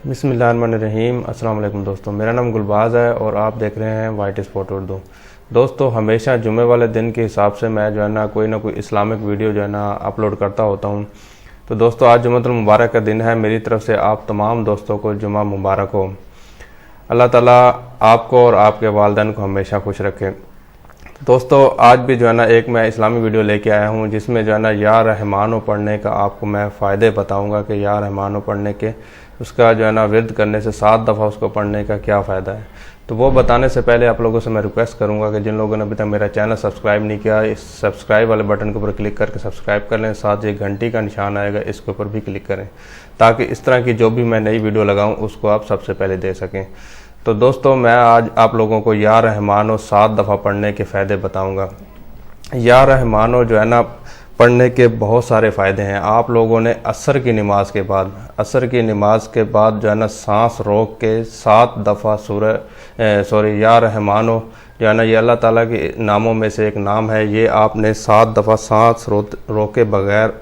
बिस्मिल्लाहिर्रहमानिर्रहीम। अस्सलाम वालेकुम दोस्तों, मेरा नाम गुलबाज है और आप देख रहे हैं वाइट स्पॉट उर्दू। दोस्तों, हमेशा जुमे वाले दिन के हिसाब से मैं जो है ना कोई इस्लामिक वीडियो जो है ना अपलोड करता होता हूँ। तो दोस्तों, आज जुम्मतुल मुबारक का दिन है। मेरी तरफ से आप तमाम दोस्तों को जुमा मुबारक हो। अल्लाह ताला आपको और आपके वालिदैन को हमेशा खुश रखे। दोस्तों, आज भी जो है ना एक मैं इस्लामी वीडियो लेके आया हूँ जिसमें जो है ना या रहमानो पढ़ने का आपको मैं फ़ायदे बताऊँगा कि या रहमानो पढ़ने के उसका जो है ना विर्द करने से 7 दफ़ा उसको पढ़ने का क्या फ़ायदा है। तो वो बताने से पहले आप लोगों से मैं रिक्वेस्ट करूंगा कि जिन लोगों ने अभी तक मेरा चैनल सब्सक्राइब नहीं किया, इस सब्सक्राइब वाले बटन के ऊपर क्लिक करके सब्सक्राइब कर लें। साथ ही घंटी का निशान आएगा, इसके ऊपर भी क्लिक करें ताकि इस तरह की जो भी मैं नई वीडियो लगाऊं उसको आप सबसे पहले दे सकें। तो दोस्तों, मैं आज आप लोगों को या रहमानो 7 दफ़ा पढ़ने के फ़ायदे बताऊँगा। या रहमानो जो है ना पढ़ने के बहुत सारे फ़ायदे हैं। आप लोगों ने असर की नमाज के बाद जो है ना सांस रोक के 7 दफ़ा या रहमानो जो है ना ये अल्लाह ताला के नामों में से एक नाम है। ये आपने 7 दफ़ा सांस रोके बगैर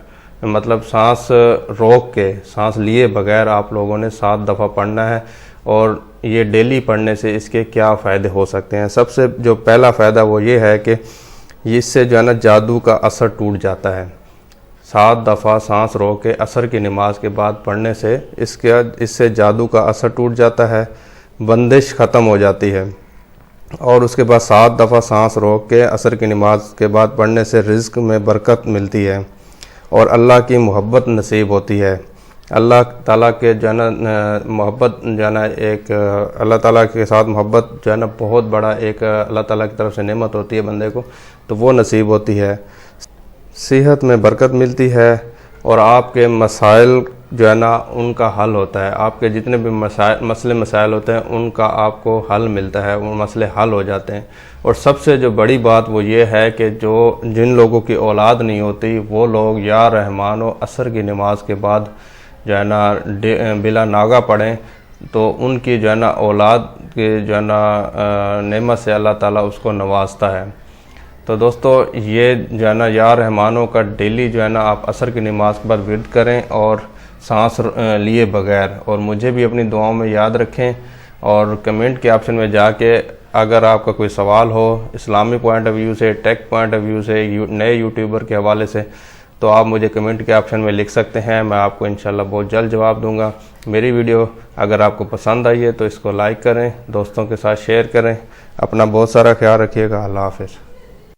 मतलब सांस रोक के सांस लिए बगैर आप लोगों ने 7 दफ़ा पढ़ना है। और ये डेली पढ़ने से इसके क्या फ़ायदे हो सकते हैं। सबसे जो पहला फ़ायदा वो ये है कि इससे जो है ना जादू का असर टूट जाता है। 7 दफ़ा सांस रोक के असर की नमाज के बाद पढ़ने से इससे जादू का असर टूट जाता है, बंदिश ख़त्म हो जाती है। और उसके बाद 7 दफ़ा सांस रोक के असर की नमाज के बाद पढ़ने से रिज़्क़ में बरकत मिलती है और अल्लाह की मोहब्बत नसीब होती है। अल्लाह ताला के जो है ना मोहब्बत जो है ना एक अल्लाह ताला के साथ मोहब्बत जो है ना बहुत बड़ा एक अल्लाह ताला की तरफ से नेमत होती है बंदे को, तो वो नसीब होती है। सेहत में बरकत मिलती है और आपके मसाइल जो है ना उनका हल होता है। आपके जितने भी मसले मसाइल होते हैं उनका आपको हल मिलता है, वो मसले हल हो जाते हैं। और सबसे जो बड़ी बात वो ये है कि जिन लोगों की औलाद नहीं होती वो लोग या रहमानो असर की नमाज के बाद जो है ना बिला नागा पढ़ें तो उनकी जो है ना औलाद के जो है ना नेमत से अल्लाह ताला उसको नवाजता है। तो दोस्तों, ये जो है ना या रहमानो का डेली जो है ना आप असर की नमाज के बाद विर्द करें और सांस लिए बगैर। और मुझे भी अपनी दुआओं में याद रखें और कमेंट के ऑप्शन में जाके अगर आपका कोई सवाल हो इस्लामी पॉइंट ऑफ व्यू से, टेक पॉइंट ऑफ व्यू से, नए यूट्यूबर के हवाले से, तो आप मुझे कमेंट के ऑप्शन में लिख सकते हैं। मैं आपको इंशाल्लाह बहुत जल्द जवाब दूंगा। मेरी वीडियो अगर आपको पसंद आई है तो इसको लाइक करें, दोस्तों के साथ शेयर करें। अपना बहुत सारा ख्याल रखिएगा। अल्लाह हाफ़िज़।